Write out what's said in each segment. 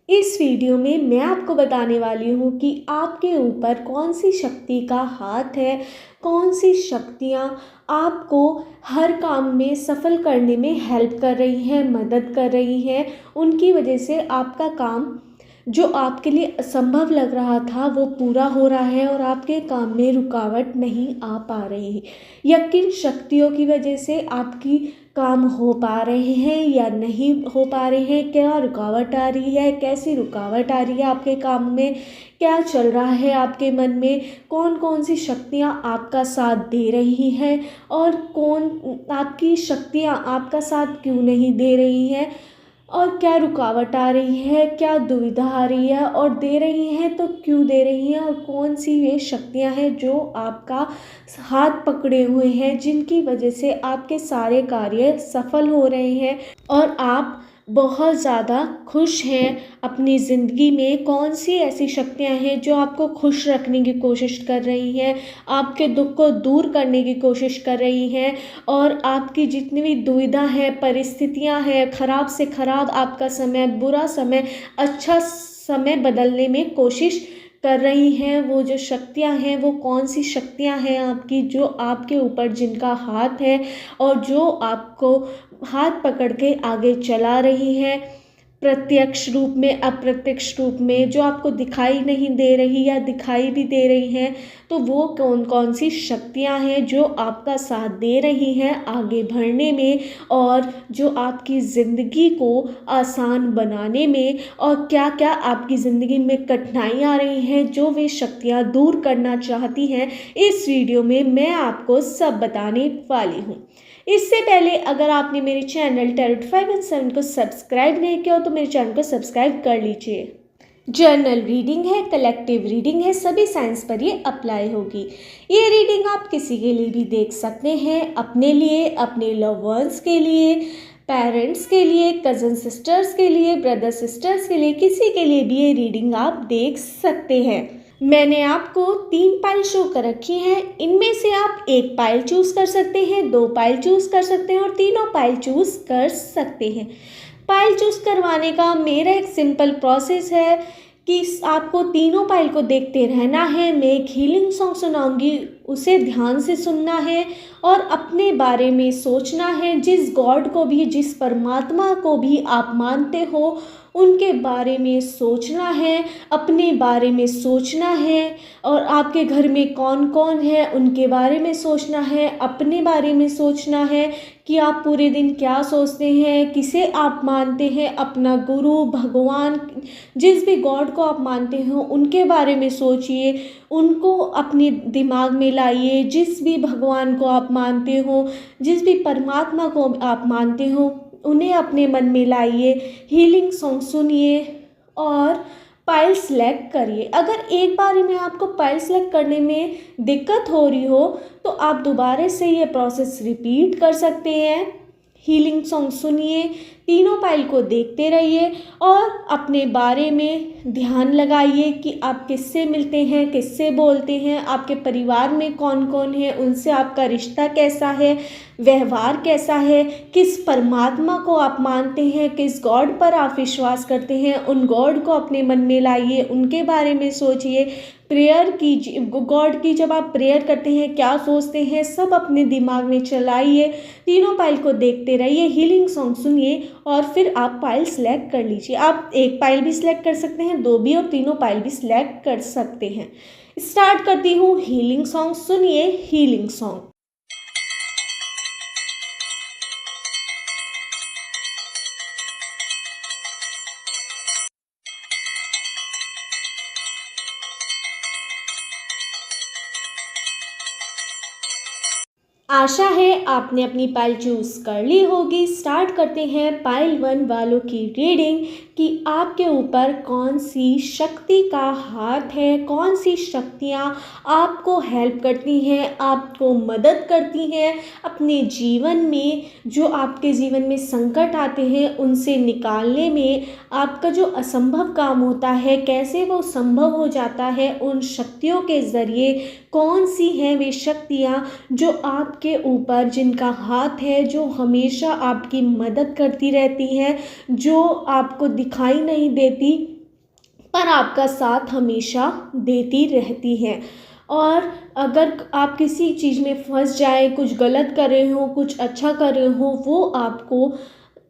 इस वीडियो में मैं आपको बताने वाली हूँ कि आपके ऊपर कौन सी शक्ति का हाथ है, कौन सी शक्तियाँ आपको हर काम में सफल करने में हेल्प कर रही हैं, मदद कर रही हैं। उनकी वजह से आपका काम जो आपके लिए असंभव लग रहा था वो पूरा हो रहा है और आपके काम में रुकावट नहीं आ पा रही है। या किन शक्तियों की वजह से आपकी काम हो पा रहे हैं या नहीं हो पा रहे हैं, क्या रुकावट आ रही है, कैसी रुकावट आ रही है आपके काम में, क्या चल रहा है आपके मन में, कौन कौन सी शक्तियाँ आपका साथ दे रही हैं और कौन आपकी शक्तियाँ आपका साथ क्यों नहीं दे रही हैं, और क्या रुकावट आ रही है, क्या दुविधा आ रही है, और दे रही हैं तो क्यों दे रही हैं, और कौन सी वे शक्तियां हैं जो आपका हाथ पकड़े हुए हैं, जिनकी वजह से आपके सारे कार्य सफल हो रहे हैं और आप बहुत ज़्यादा खुश हैं अपनी ज़िंदगी में। कौन सी ऐसी शक्तियां हैं जो आपको खुश रखने की कोशिश कर रही हैं, आपके दुख को दूर करने की कोशिश कर रही हैं, और आपकी जितनी भी दुविधा है, परिस्थितियां हैं, ख़राब से ख़राब आपका समय, बुरा समय अच्छा समय बदलने में कोशिश कर रही हैं। वो जो शक्तियां हैं वो कौन सी शक्तियां हैं आपकी, जो आपके ऊपर जिनका हाथ है और जो आपको हाथ पकड़ के आगे चला रही है, प्रत्यक्ष रूप में, अप्रत्यक्ष रूप में, जो आपको दिखाई नहीं दे रही या दिखाई भी दे रही हैं। तो वो कौन कौन सी शक्तियां हैं जो आपका साथ दे रही हैं आगे बढ़ने में और जो आपकी ज़िंदगी को आसान बनाने में, और क्या क्या आपकी ज़िंदगी में कठिनाइयाँ आ रही हैं जो वे शक्तियाँ दूर करना चाहती हैं। इस वीडियो में मैं आपको सब बताने वाली हूँ। इससे पहले अगर आपने मेरे चैनल टैरोट 517 को सब्सक्राइब नहीं किया हो तो मेरे चैनल को सब्सक्राइब कर लीजिए। जर्नल रीडिंग है, कलेक्टिव रीडिंग है, सभी साइंस पर ये अप्लाई होगी। ये रीडिंग आप किसी के लिए भी देख सकते हैं, अपने लिए, अपने लव वंस के लिए, पेरेंट्स के लिए, कज़न सिस्टर्स के लिए, ब्रदर सिस्टर्स के लिए, किसी के लिए भी ये रीडिंग आप देख सकते हैं। मैंने आपको 3 पाइल शो कर रखी हैं। इनमें से आप एक पाइल चूज़ कर सकते हैं, 2 पाइल चूज़ कर सकते हैं और तीनों पाइल चूज़ कर सकते हैं। पाइल चूज़ करवाने का मेरा एक सिंपल प्रोसेस है कि आपको तीनों पाइल को देखते रहना है। मैं एक हीलिंग सॉन्ग सुनाऊंगी, उसे ध्यान से सुनना है और अपने बारे में सोचना है। जिस गॉड को भी, जिस परमात्मा को भी आप मानते हो उनके बारे में सोचना है, अपने बारे में सोचना है, और आपके घर में कौन कौन है उनके बारे में सोचना है, अपने बारे में सोचना है कि आप पूरे दिन क्या सोचते हैं, किसे आप मानते हैं, अपना गुरु, भगवान, जिस भी गॉड को आप मानते हो उनके बारे में सोचिए, उनको अपने दिमाग में लाइए। जिस भी भगवान को आप मानते हो, जिस भी परमात्मा को आप मानते हो, उन्हें अपने मन में लाइए, हीलिंग सॉन्ग सुनिए और पाइल सेलेक्ट करिए। अगर एक बार में आपको पाइल सेलेक्ट करने में दिक्कत हो रही हो तो आप दोबारा से ये प्रोसेस रिपीट कर सकते हैं। हीलिंग सॉन्ग सुनिए, तीनों पाइल को देखते रहिए और अपने बारे में ध्यान लगाइए कि आप किससे मिलते हैं, किससे बोलते हैं, आपके परिवार में कौन कौन है, उनसे आपका रिश्ता कैसा है, व्यवहार कैसा है, किस परमात्मा को आप मानते हैं, किस गॉड पर आप विश्वास करते हैं, उन गॉड को अपने मन में लाइए, उनके बारे में सोचिए। प्रेयर कीजिए, गॉड की जब आप प्रेयर करते हैं क्या सोचते हैं सब अपने दिमाग में चलाइए। तीनों पाइल को देखते रहिए, हीलिंग सॉन्ग सुनिए और फिर आप पाइल सेलेक्ट कर लीजिए। आप एक पाइल भी सिलेक्ट कर सकते हैं, 2 भी, और तीनों पाइल भी सिलेक्ट कर सकते हैं। स्टार्ट करती हूँ हीलिंग सॉन्ग। सुनिए हीलिंग सॉन्ग। आशा है आपने अपनी पाइल चूज़ कर ली होगी। स्टार्ट करते हैं पाइल 1 वालों की रीडिंग कि आपके ऊपर कौन सी शक्ति का हाथ है, कौन सी शक्तियाँ आपको हेल्प करती हैं, आपको मदद करती हैं अपने जीवन में। जो आपके जीवन में संकट आते हैं उनसे निकालने में, आपका जो असंभव काम होता है कैसे वो संभव हो जाता है, उन शक्तियों के ज़रिए कौन सी हैं वे शक्तियाँ जो आपके ऊपर जिनका हाथ है, जो हमेशा आपकी मदद करती रहती हैं, जो आपको दिखाई नहीं देती पर आपका साथ हमेशा देती रहती हैं। और अगर आप किसी चीज़ में फंस जाए, कुछ गलत कर रहे हो, कुछ अच्छा कर रहे हो, वो आपको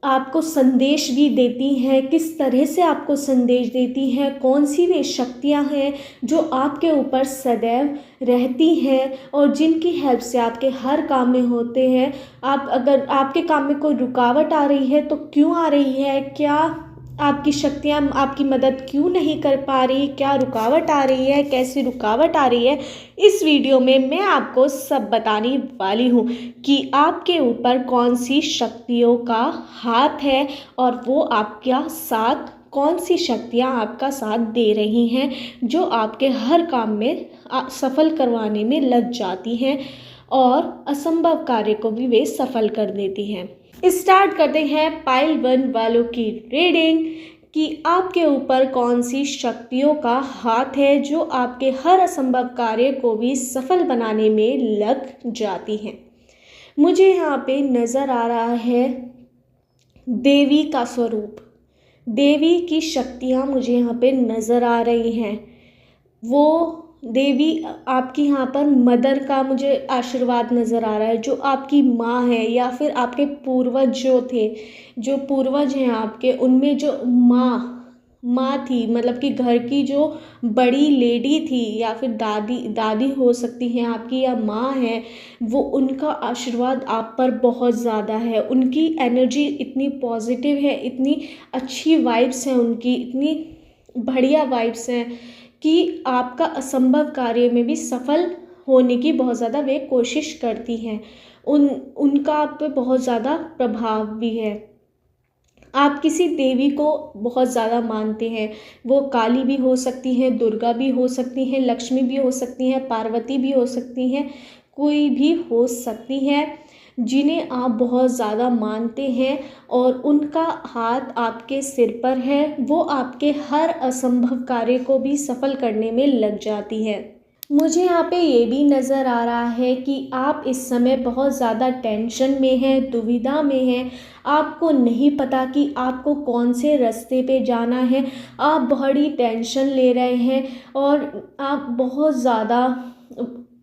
आपको संदेश भी देती हैं। किस तरह से आपको संदेश देती हैं, कौन सी वे शक्तियाँ हैं जो आपके ऊपर सदैव रहती हैं और जिनकी हेल्प से आपके हर काम में होते हैं। आप अगर आपके काम में कोई रुकावट आ रही है तो क्यों आ रही है, क्या आपकी शक्तियाँ आपकी मदद क्यों नहीं कर पा रही, क्या रुकावट आ रही है, कैसी रुकावट आ रही है, इस वीडियो में मैं आपको सब बताने वाली हूँ कि आपके ऊपर कौन सी शक्तियों का हाथ है और वो आपका साथ, कौन सी शक्तियाँ आपका साथ दे रही हैं जो आपके हर काम में सफल करवाने में लग जाती हैं और असंभव कार्य को भी वे सफल कर देती हैं। स्टार्ट करते हैं पाइल 1 वालों की रीडिंग कि आपके ऊपर कौन सी शक्तियों का हाथ है जो आपके हर असंभव कार्य को भी सफल बनाने में लग जाती हैं। मुझे यहाँ पे नज़र आ रहा है देवी का स्वरूप, देवी की शक्तियाँ मुझे यहाँ पे नज़र आ रही हैं। वो देवी आपकी यहाँ पर मदर का मुझे आशीर्वाद नज़र आ रहा है, जो आपकी माँ है या फिर आपके पूर्वज जो थे, जो पूर्वज हैं आपके, उनमें जो माँ थी, मतलब कि घर की जो बड़ी लेडी थी या फिर दादी हो सकती हैं आपकी या माँ है, वो उनका आशीर्वाद आप पर बहुत ज़्यादा है। उनकी एनर्जी इतनी पॉजिटिव है, इतनी अच्छी वाइब्स हैं उनकी, इतनी बढ़िया वाइब्स हैं कि आपका असंभव कार्य में भी सफल होने की बहुत ज़्यादा वे कोशिश करती हैं। उनका आप पे बहुत ज़्यादा प्रभाव भी है। आप किसी देवी को बहुत ज़्यादा मानते हैं, वो काली भी हो सकती हैं, दुर्गा भी हो सकती हैं, लक्ष्मी भी हो सकती हैं, पार्वती भी हो सकती हैं, कोई भी हो सकती हैं जिन्हें आप बहुत ज़्यादा मानते हैं और उनका हाथ आपके सिर पर है। वो आपके हर असंभव कार्य को भी सफल करने में लग जाती है। मुझे यहाँ पे ये भी नज़र आ रहा है कि आप इस समय बहुत ज़्यादा टेंशन में हैं, दुविधा में हैं। आपको नहीं पता कि आपको कौन से रास्ते पे जाना है। आप बड़ी टेंशन ले रहे हैं और आप बहुत ज़्यादा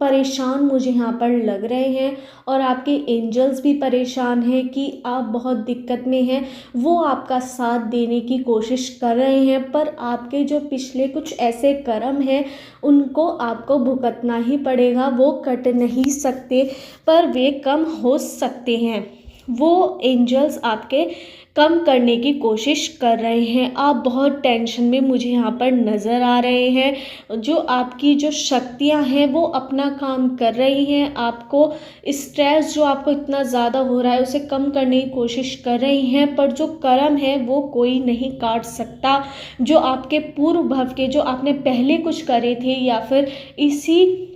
परेशान मुझे यहाँ पर लग रहे हैं और आपके एंजल्स भी परेशान हैं कि आप बहुत दिक्कत में हैं। वो आपका साथ देने की कोशिश कर रहे हैं, पर आपके जो पिछले कुछ ऐसे कर्म हैं उनको आपको भुगतना ही पड़ेगा। वो कट नहीं सकते, पर वे कम हो सकते हैं। वो एंजल्स आपके कम करने की कोशिश कर रहे हैं। आप बहुत टेंशन में मुझे यहाँ पर नज़र आ रहे हैं। जो आपकी जो शक्तियाँ हैं वो अपना काम कर रही हैं। आपको स्ट्रेस जो आपको इतना ज़्यादा हो रहा है उसे कम करने की कोशिश कर रही हैं, पर जो कर्म है वो कोई नहीं काट सकता। जो आपके पूर्व भव के, जो आपने पहले कुछ करे थे या फिर इसी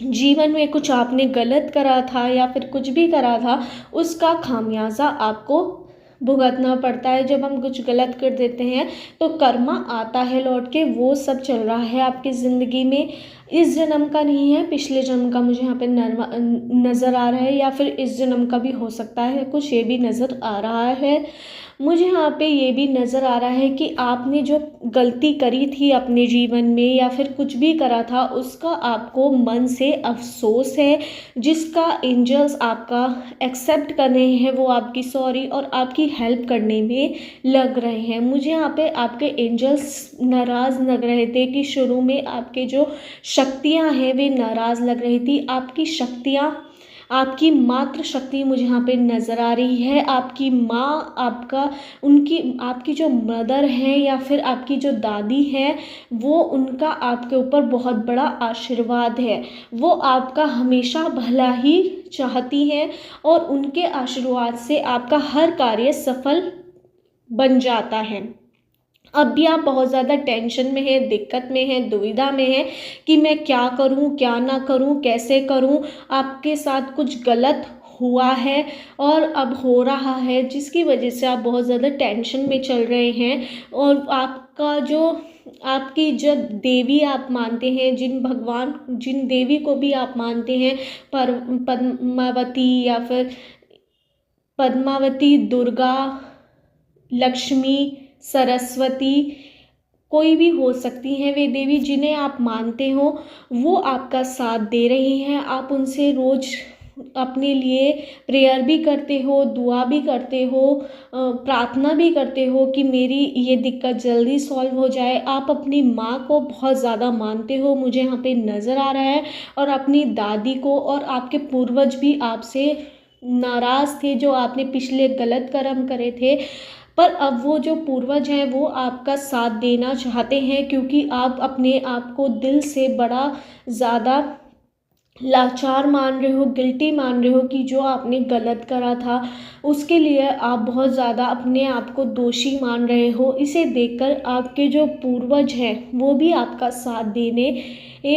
जीवन में कुछ आपने गलत करा था या फिर कुछ भी करा था, उसका खामियाजा आपको भुगतना पड़ता है। जब हम कुछ गलत कर देते हैं तो कर्मा आता है लौट के। वो सब चल रहा है आपकी ज़िंदगी में। इस जन्म का नहीं है, पिछले जन्म का मुझे यहाँ पे नज़र आ रहा है, या फिर इस जन्म का भी हो सकता है, कुछ ये भी नज़र आ रहा है। मुझे यहाँ पे ये भी नज़र आ रहा है कि आपने जो गलती करी थी अपने जीवन में या फिर कुछ भी करा था, उसका आपको मन से अफसोस है, जिसका एंजल्स आपका एक्सेप्ट कर रहे हैं। वो आपकी सॉरी और आपकी हेल्प करने में लग रहे हैं। मुझे यहाँ पे आपके एंजल्स नाराज़ लग रहे थे कि शुरू में आपके जो शक्तियाँ हैं वे नाराज़ लग रही थी। आपकी शक्तियाँ, आपकी मात्र शक्ति मुझे यहाँ पे नज़र आ रही है। आपकी माँ, आपकी जो मदर है या फिर आपकी जो दादी है, वो उनका आपके ऊपर बहुत बड़ा आशीर्वाद है। वो आपका हमेशा भला ही चाहती हैं और उनके आशीर्वाद से आपका हर कार्य सफल बन जाता है। अब भी आप बहुत ज़्यादा टेंशन में हैं, दिक्कत में हैं, दुविधा में हैं कि मैं क्या करूं, क्या ना करूं, कैसे करूं। आपके साथ कुछ गलत हुआ है और अब हो रहा है, जिसकी वजह से आप बहुत ज़्यादा टेंशन में चल रहे हैं। और आपकी जब देवी आप मानते हैं, जिन देवी को भी आप मानते हैं, पद्मावती, दुर्गा, लक्ष्मी, सरस्वती, कोई भी हो सकती हैं वे देवी जिन्हें आप मानते हो, वो आपका साथ दे रही हैं। आप उनसे रोज़ अपने लिए प्रेयर भी करते हो, दुआ भी करते हो, प्रार्थना भी करते हो कि मेरी ये दिक्कत जल्दी सॉल्व हो जाए। आप अपनी माँ को बहुत ज़्यादा मानते हो, मुझे यहाँ पे नज़र आ रहा है, और अपनी दादी को। और आपके पूर्वज भी आपसे नाराज़ थे, जो आपने पिछले गलत कर्म करे थे, पर अब वो जो पूर्वज हैं वो आपका साथ देना चाहते हैं, क्योंकि आप अपने आप को दिल से बड़ा ज़्यादा लाचार मान रहे हो, गिल्टी मान रहे हो कि जो आपने गलत करा था उसके लिए आप बहुत ज़्यादा अपने आप को दोषी मान रहे हो। इसे देखकर आपके जो पूर्वज हैं वो भी आपका साथ देने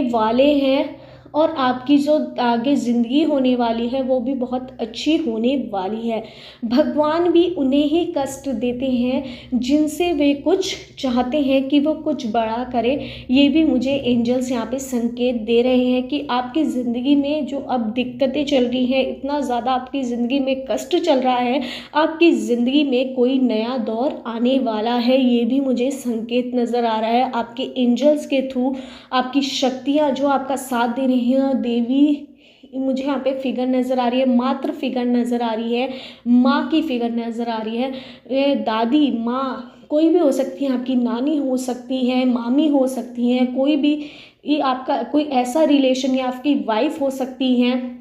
वाले हैं, और आपकी जो आगे ज़िंदगी होने वाली है वो भी बहुत अच्छी होने वाली है। भगवान भी उन्हें ही कष्ट देते हैं जिनसे वे कुछ चाहते हैं कि वो कुछ बड़ा करे। ये भी मुझे एंजल्स यहाँ पे संकेत दे रहे हैं कि आपकी ज़िंदगी में जो अब दिक्कतें चल रही हैं, इतना ज़्यादा आपकी ज़िंदगी में कष्ट चल रहा है, आपकी ज़िंदगी में कोई नया दौर आने वाला है। ये भी मुझे संकेत नज़र आ रहा है आपके एंजल्स के थ्रू। आपकी शक्तियाँ जो आपका साथ दे रही हैं, देवी मुझे यहाँ पे फिगर नज़र आ रही है, मात्र फिगर नज़र आ रही है, माँ की फिगर नज़र आ रही है। ये दादी माँ कोई भी हो सकती है, आपकी नानी हो सकती है, मामी हो सकती हैं, कोई भी, ये आपका कोई ऐसा रिलेशन, या आपकी वाइफ हो सकती हैं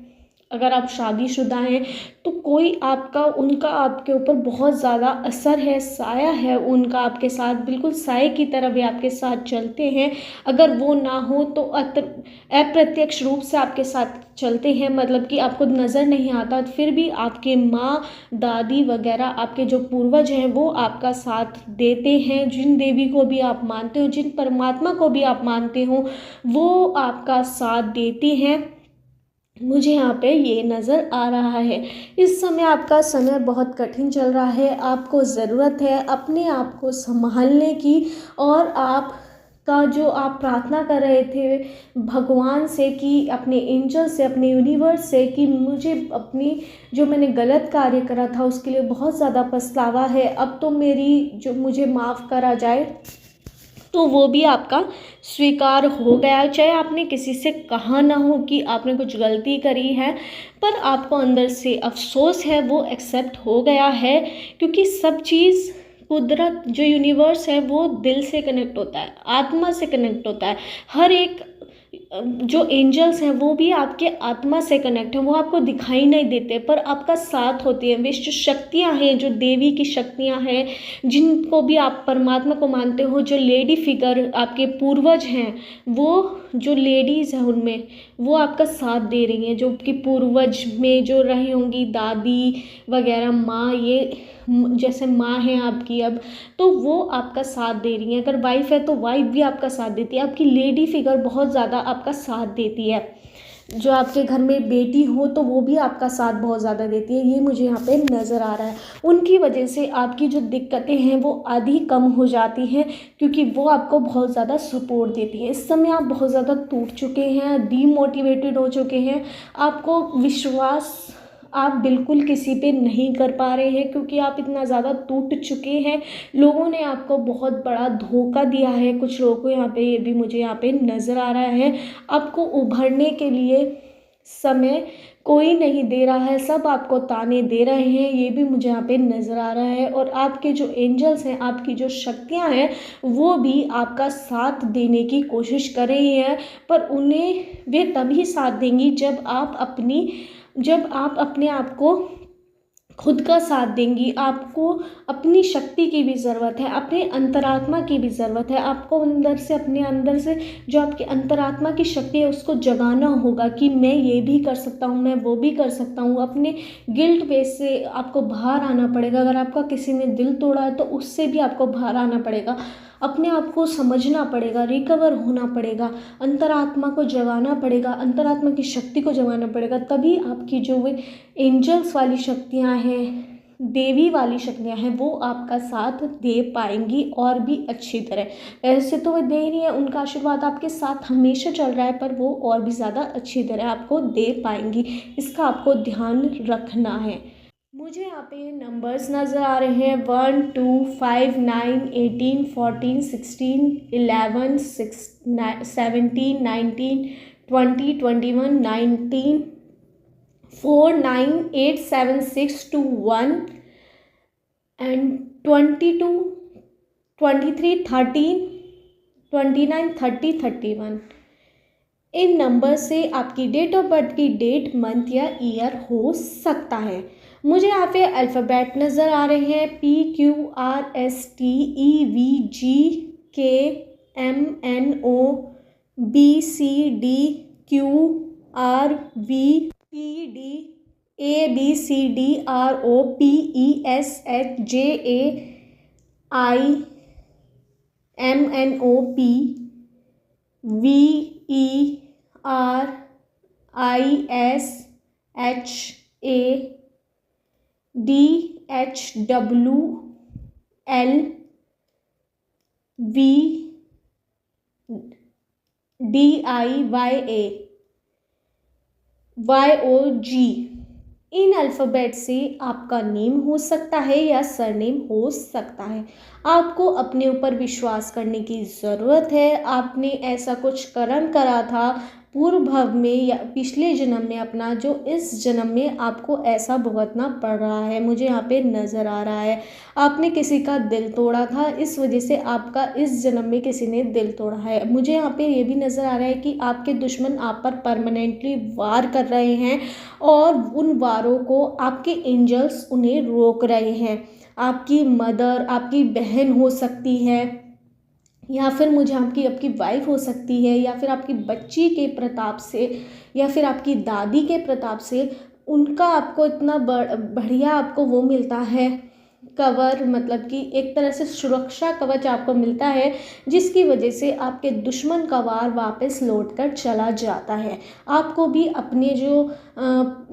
अगर आप शादीशुदा हैं, तो कोई आपका, उनका आपके ऊपर बहुत ज़्यादा असर है, साया है उनका आपके साथ, बिल्कुल साए की तरह वे आपके साथ चलते हैं। अगर वो ना हो तो अप्रत्यक्ष रूप से आपके साथ चलते हैं, मतलब कि आपको नज़र नहीं आता, फिर भी आपके माँ दादी वगैरह आपके जो पूर्वज हैं वो आपका साथ देते हैं। जिन देवी को भी आप मानते हो, जिन परमात्मा को भी आप मानते हो, वो आपका साथ देते हैं। मुझे यहाँ पे ये नज़र आ रहा है। इस समय आपका समय बहुत कठिन चल रहा है, आपको ज़रूरत है अपने आप को संभालने की, और आप का जो आप प्रार्थना कर रहे थे भगवान से, कि अपने एंजल से, अपने यूनिवर्स से, कि मुझे अपनी जो मैंने गलत कार्य करा था उसके लिए बहुत ज़्यादा पछतावा है, अब तो मेरी जो मुझे माफ़ करा जाए, तो वो भी आपका स्वीकार हो गया। चाहे आपने किसी से कहा ना हो कि आपने कुछ गलती करी है, पर आपको अंदर से अफसोस है, वो एक्सेप्ट हो गया है, क्योंकि सब चीज़, कुदरत, जो यूनिवर्स है वो दिल से कनेक्ट होता है, आत्मा से कनेक्ट होता है। हर एक जो एंजल्स हैं वो भी आपके आत्मा से कनेक्ट है, वो आपको दिखाई नहीं देते पर आपका साथ होती है। वे जो शक्तियाँ हैं, जो देवी की शक्तियाँ हैं, जिनको भी आप परमात्मा को मानते हो, जो लेडी फिगर आपके पूर्वज हैं, वो जो लेडीज़ हैं उनमें वो आपका साथ दे रही हैं, जो कि पूर्वज में जो रही होंगी दादी वगैरह, माँ, ये जैसे माँ है आपकी अब, तो वो आपका साथ दे रही हैं। अगर वाइफ है तो वाइफ भी आपका साथ देती है, आपकी लेडी फिगर बहुत ज़्यादा आपका साथ देती है। जो आपके घर में बेटी हो तो वो भी आपका साथ बहुत ज़्यादा देती है, ये मुझे यहाँ पे नज़र आ रहा है। उनकी वजह से आपकी जो दिक्कतें हैं वो आधी कम हो जाती हैं, क्योंकि वो आपको बहुत ज़्यादा सपोर्ट देती है। इस समय आप बहुत ज़्यादा टूट चुके हैं, डीमोटिवेटेड हो चुके हैं, आपको विश्वास आप बिल्कुल किसी पे नहीं कर पा रहे हैं, क्योंकि आप इतना ज़्यादा टूट चुके हैं। लोगों ने आपको बहुत बड़ा धोखा दिया है, कुछ लोगों को यहाँ पे, ये भी मुझे यहाँ पे नज़र आ रहा है। आपको उभरने के लिए समय कोई नहीं दे रहा है, सब आपको ताने दे रहे हैं, ये भी मुझे यहाँ पे नज़र आ रहा है। और आपके जो एंजल्स हैं, आपकी जो शक्तियाँ हैं, वो भी आपका साथ देने की कोशिश कर रही हैं, पर उन्हें वे तभी साथ देंगी जब आप अपने आप को खुद का साथ देंगी। आपको अपनी शक्ति की भी ज़रूरत है, अपने अंतरात्मा की भी ज़रूरत है। आपको अंदर से, अपने अंदर से जो आपकी अंतरात्मा की शक्ति है उसको जगाना होगा कि मैं ये भी कर सकता हूँ, मैं वो भी कर सकता हूँ। अपने गिल्ट बेस से आपको बाहर आना पड़ेगा। अगर आपका किसी ने दिल तोड़ा है तो उससे भी आपको बाहर आना पड़ेगा, अपने आप को समझना पड़ेगा, रिकवर होना पड़ेगा, अंतरात्मा को जगाना पड़ेगा, अंतरात्मा की शक्ति को जगाना पड़ेगा। तभी आपकी जो वे एंजल्स वाली शक्तियाँ हैं, देवी वाली शक्तियाँ हैं, वो आपका साथ दे पाएंगी और भी अच्छी तरह। ऐसे तो वे दे ही रही हैं, उनका आशीर्वाद आपके साथ हमेशा चल रहा है, पर वो और भी ज़्यादा अच्छी तरह आपको दे पाएंगी। इसका आपको ध्यान रखना है। मुझे यहाँ पे नंबर्स नज़र आ रहे हैं 1, 2, 5, 9, 18, 14, 16, 17, 19, 20, 21, 4, 9, 8, 7, 6, 2, 1 and 22, 23, 13, 29, 30, 31। इन नंबर से आपकी डेट ऑफ बर्थ की डेट, मंथ या ईयर हो सकता है। मुझे यहाँ पे अल्फ़ाबेट नज़र आ रहे हैं PQRSTEVGKMNOPVESHAYIMNOPYOG। इन अल्फ़ाबेट से आपका नेम हो सकता है या सरनेम हो सकता है। आपको अपने ऊपर विश्वास करने की ज़रूरत है। आपने ऐसा कुछ कर्म करा था पूर्व भव में या पिछले जन्म में अपना, जो इस जन्म में आपको ऐसा भुगतना पड़ रहा है। मुझे यहाँ पे नज़र आ रहा है आपने किसी का दिल तोड़ा था, इस वजह से आपका इस जन्म में किसी ने दिल तोड़ा है। मुझे यहाँ पे ये भी नज़र आ रहा है कि आपके दुश्मन आप पर परमानेंटली वार कर रहे हैं और उन वारों को आपके एंजल्स उन्हें रोक रहे हैं। आपकी मदर, आपकी बहन हो सकती है, या फिर मुझे आपकी वाइफ हो सकती है, या फिर आपकी बच्ची के प्रताप से, या फिर आपकी दादी के प्रताप से उनका आपको इतना बढ़िया आपको वो मिलता है कवर, मतलब कि एक तरह से सुरक्षा कवच आपको मिलता है, जिसकी वजह से आपके दुश्मन का वार वापस लौट कर चला जाता है। आपको भी अपने जो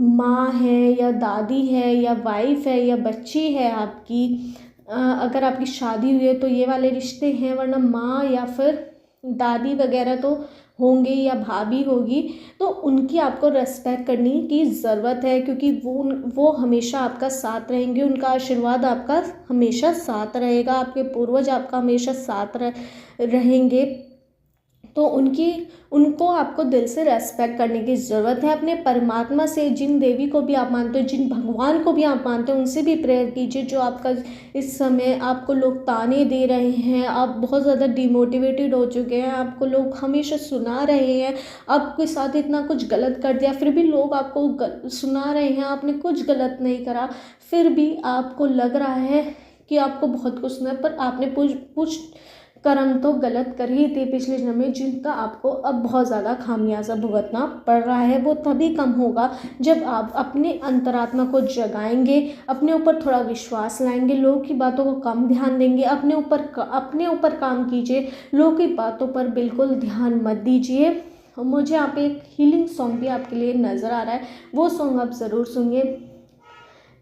माँ है या दादी है या वाइफ है या बच्ची है आपकी, अगर आपकी शादी हुई है तो ये वाले रिश्ते हैं, वरना माँ या फिर दादी वगैरह तो होंगे या भाभी होगी, तो उनकी आपको रेस्पेक्ट करने की ज़रूरत है, क्योंकि वो हमेशा आपका साथ रहेंगे। उनका आशीर्वाद आपका हमेशा साथ रहेगा, आपके पूर्वज आपका हमेशा साथ रहेंगे। तो उनको आपको दिल से रेस्पेक्ट करने की ज़रूरत है। अपने परमात्मा से, जिन देवी को भी आप मानते हो, जिन भगवान को भी आप मानते हो, उनसे भी प्रेयर कीजिए। जो आपका इस समय आपको लोग ताने दे रहे हैं, आप बहुत ज़्यादा डिमोटिवेटेड हो चुके हैं, आपको लोग हमेशा सुना रहे हैं, आपके साथ इतना कुछ गलत कर दिया, फिर भी लोग आपको सुना रहे हैं, आपने कुछ गलत नहीं करा, फिर भी आपको लग रहा है कि आपको बहुत कुछ सुना, पर आपने कुछ कर्म तो गलत कर ही थे पिछले जन्म में, जिनका आपको अब बहुत ज़्यादा खामियाजा भुगतना पड़ रहा है। वो तभी कम होगा जब आप अपने अंतरात्मा को जगाएंगे, अपने ऊपर थोड़ा विश्वास लाएंगे, लोगों की बातों को कम ध्यान देंगे, अपने ऊपर काम कीजिए, लोगों की बातों पर बिल्कुल ध्यान मत दीजिए। मुझे यहाँ पे एक हीलिंग सॉन्ग भी आपके लिए नज़र आ रहा है, वो सॉन्ग आप ज़रूर सुनिए।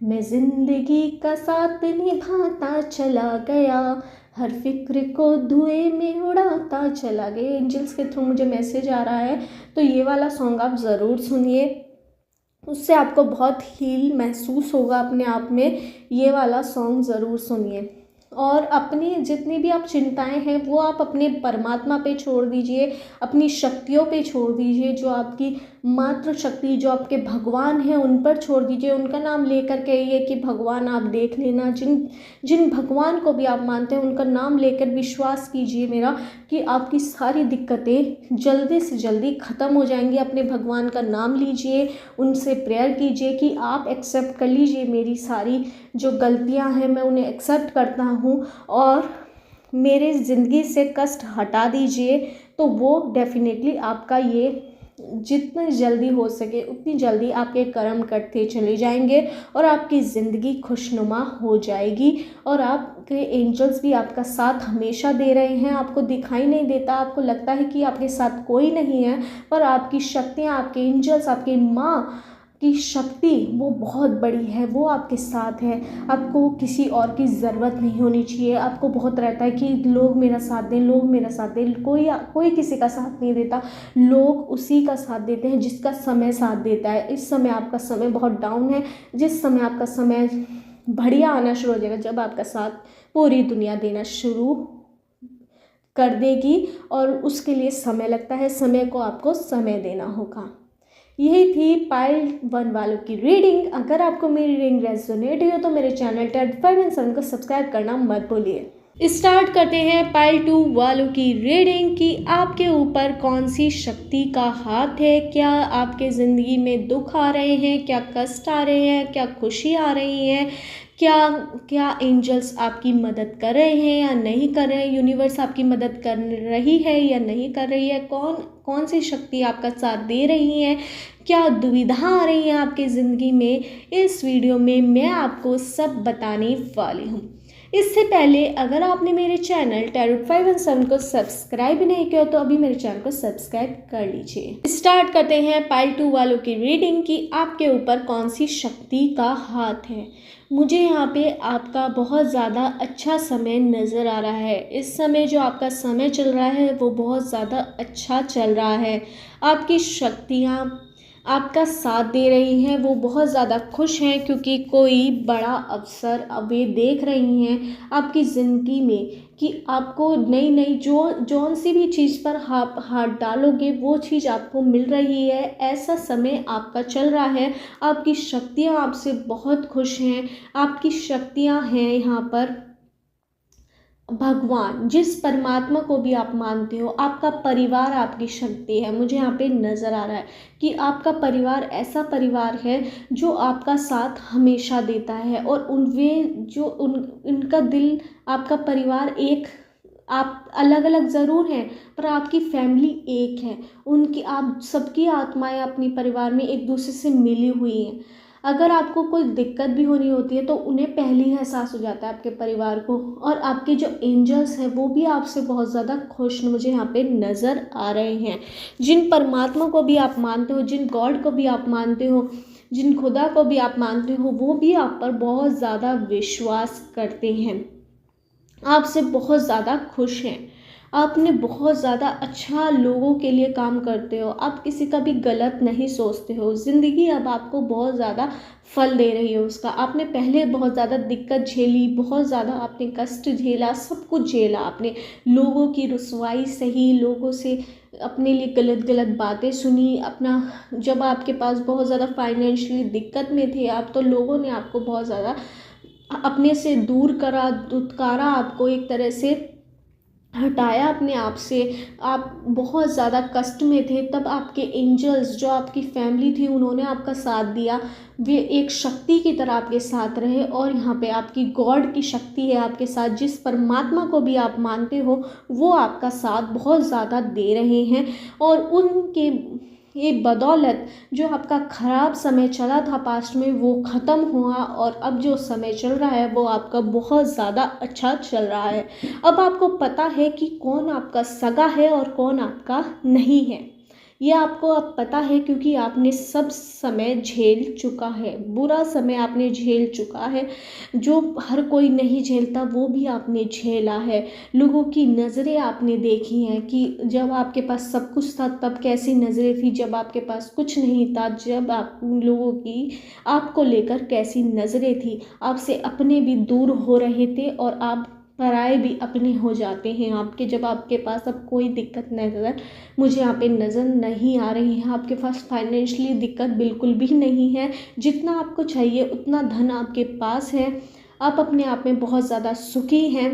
मैं जिंदगी का साथ निभाता चला गया, हर फिक्र को धुएं में उड़ाता चला गया। एंजल्स के थ्रू मुझे मैसेज आ रहा है, तो ये वाला सॉन्ग आप ज़रूर सुनिए, उससे आपको बहुत हील महसूस होगा अपने आप में। ये वाला सॉन्ग ज़रूर सुनिए। और अपनी जितनी भी आप चिंताएं हैं वो आप अपने परमात्मा पे छोड़ दीजिए, अपनी शक्तियों पे छोड़ दीजिए, जो आपकी मातृ शक्ति, जो आपके भगवान हैं उन पर छोड़ दीजिए। उनका नाम लेकर कहिए कि भगवान आप देख लेना। जिन भगवान को भी आप मानते हैं उनका नाम लेकर विश्वास कीजिए मेरा, कि आपकी सारी दिक्कतें जल्दी से जल्दी ख़त्म हो जाएंगी। अपने भगवान का नाम लीजिए, उनसे प्रेयर कीजिए कि आप एक्सेप्ट कर लीजिए मेरी सारी जो गलतियां हैं, मैं उन्हें एक्सेप्ट करता हूँ और मेरे ज़िंदगी से कष्ट हटा दीजिए। तो वो डेफिनेटली आपका ये जितनी जल्दी हो सके उतनी जल्दी आपके कर्म करते चले जाएंगे और आपकी ज़िंदगी खुशनुमा हो जाएगी। और आपके एंजल्स भी आपका साथ हमेशा दे रहे हैं। आपको दिखाई नहीं देता, आपको लगता है कि आपके साथ कोई नहीं है, पर आपकी शक्तियाँ, आपके एंजल्स, आपकी माँ की शक्ति वो बहुत बड़ी है, वो आपके साथ है। आपको किसी और की ज़रूरत नहीं होनी चाहिए। आपको बहुत रहता है कि लोग मेरा साथ दें, लोग मेरा साथ दें। कोई किसी का साथ नहीं देता, लोग उसी का साथ देते हैं जिसका समय साथ देता है। इस समय आपका समय बहुत डाउन है। जिस समय आपका समय बढ़िया आना शुरू हो जाएगा, जब आपका साथ पूरी दुनिया देना शुरू कर देगी, और उसके लिए समय लगता है। समय को आपको समय देना होगा। यही थी पाइल 1 वालों की रीडिंग। अगर आपको मेरी रीडिंग रेजोनेट हुई हो तो मेरे चैनल टेड 5 एंड 7 को सब्सक्राइब करना मत भूलिए। स्टार्ट करते हैं पाइल 2 वालों की रीडिंग कि आपके ऊपर कौन सी शक्ति का हाथ है। क्या आपके ज़िंदगी में दुख आ रहे हैं, क्या कष्ट आ रहे हैं, क्या खुशी आ रही है, क्या एंजल्स आपकी मदद कर रहे हैं या नहीं कर रहे हैं, यूनिवर्स आपकी मदद कर रही है या नहीं कर रही है, कौन सी शक्ति आपका साथ दे रही है, क्या दुविधा आ रही है आपकी ज़िंदगी में, इस वीडियो में मैं आपको सब बताने वाली हूँ। इससे पहले अगर आपने मेरे चैनल टैरोट 5 एंड 7 को सब्सक्राइब नहीं किया तो अभी मेरे चैनल को सब्सक्राइब कर लीजिए। स्टार्ट करते हैं पाइल 2 वालों की रीडिंग कि आपके ऊपर कौन सी शक्ति का हाथ है। मुझे यहाँ पे आपका बहुत ज़्यादा अच्छा समय नज़र आ रहा है। इस समय जो आपका समय चल रहा है वो बहुत ज़्यादा अच्छा चल रहा है। आपकी शक्तियाँ आपका साथ दे रही हैं, वो बहुत ज़्यादा खुश हैं क्योंकि कोई बड़ा अवसर अब ये देख रही हैं आपकी ज़िंदगी में कि आपको नई नई जौन सी भी चीज़ पर आप हाथ डालोगे वो चीज़ आपको मिल रही है। ऐसा समय आपका चल रहा है। आपकी शक्तियाँ आपसे बहुत खुश हैं। आपकी शक्तियाँ हैं यहाँ पर भगवान, जिस परमात्मा को भी आप मानते हो, आपका परिवार आपकी शक्ति है। मुझे यहाँ पे नज़र आ रहा है कि आपका परिवार ऐसा परिवार है जो आपका साथ हमेशा देता है, और उनका दिल, आपका परिवार एक, आप अलग अलग ज़रूर हैं पर आपकी फैमिली एक है। आप सबकी आत्माएं अपने परिवार में एक दूसरे से मिली हुई हैं। अगर आपको कोई दिक्कत भी होनी होती है तो उन्हें पहले ही एहसास हो जाता है आपके परिवार को, और आपके जो एंजल्स हैं वो भी आपसे बहुत ज़्यादा खुश मुझे यहाँ पे नज़र आ रहे हैं। जिन परमात्मा को भी आप मानते हो, जिन गॉड को भी आप मानते हो, जिन खुदा को भी आप मानते हो, वो भी आप पर बहुत ज़्यादा विश्वास करते हैं, आपसे बहुत ज़्यादा खुश हैं। आपने बहुत ज़्यादा अच्छा लोगों के लिए काम करते हो। आप किसी का भी गलत नहीं सोचते हो। ज़िंदगी अब आपको बहुत ज़्यादा फल दे रही है उसका। आपने पहले बहुत ज़्यादा दिक्कत झेली, बहुत ज़्यादा आपने कष्ट झेला, सब कुछ झेला आपने। लोगों की रुसवाई सही, लोगों से अपने लिए गलत गलत बातें सुनी। जब आपके पास बहुत ज़्यादा फाइनेंशियली दिक्कत में थे आप, तो लोगों ने आपको बहुत ज़्यादा अपने से दूर करा, दुत्कारा, आपको एक तरह से हटाया अपने आप से। आप बहुत ज़्यादा कष्ट में थे, तब आपके एंजल्स, जो आपकी फैमिली थी, उन्होंने आपका साथ दिया। वे एक शक्ति की तरह आपके साथ रहे, और यहाँ पे आपकी गॉड की शक्ति है आपके साथ। जिस परमात्मा को भी आप मानते हो वो आपका साथ बहुत ज़्यादा दे रहे हैं, और उनके ये बदौलत जो आपका ख़राब समय चला था पास्ट में वो ख़त्म हुआ, और अब जो समय चल रहा है वो आपका बहुत ज़्यादा अच्छा चल रहा है। अब आपको पता है कि कौन आपका सगा है और कौन आपका नहीं है। ये आपको अब पता है क्योंकि आपने सब समय झेल चुका है। बुरा समय आपने झेल चुका है, जो हर कोई नहीं झेलता वो भी आपने झेला है। लोगों की नज़रें आपने देखी हैं कि जब आपके पास सब कुछ था तब कैसी नज़रें थी, जब आपके पास कुछ नहीं था, जब आप उन लोगों की आपको लेकर कैसी नज़रें थी। आपसे अपने भी दूर हो रहे थे और आप पराए भी अपने हो जाते हैं आपके, जब आपके पास अब कोई दिक्कत नज़र मुझे यहाँ पे नज़र नहीं आ रही है। आपके पास फाइनेंशियली दिक्कत बिल्कुल भी नहीं है। जितना आपको चाहिए उतना धन आपके पास है। आप अपने आप में बहुत ज़्यादा सुखी हैं।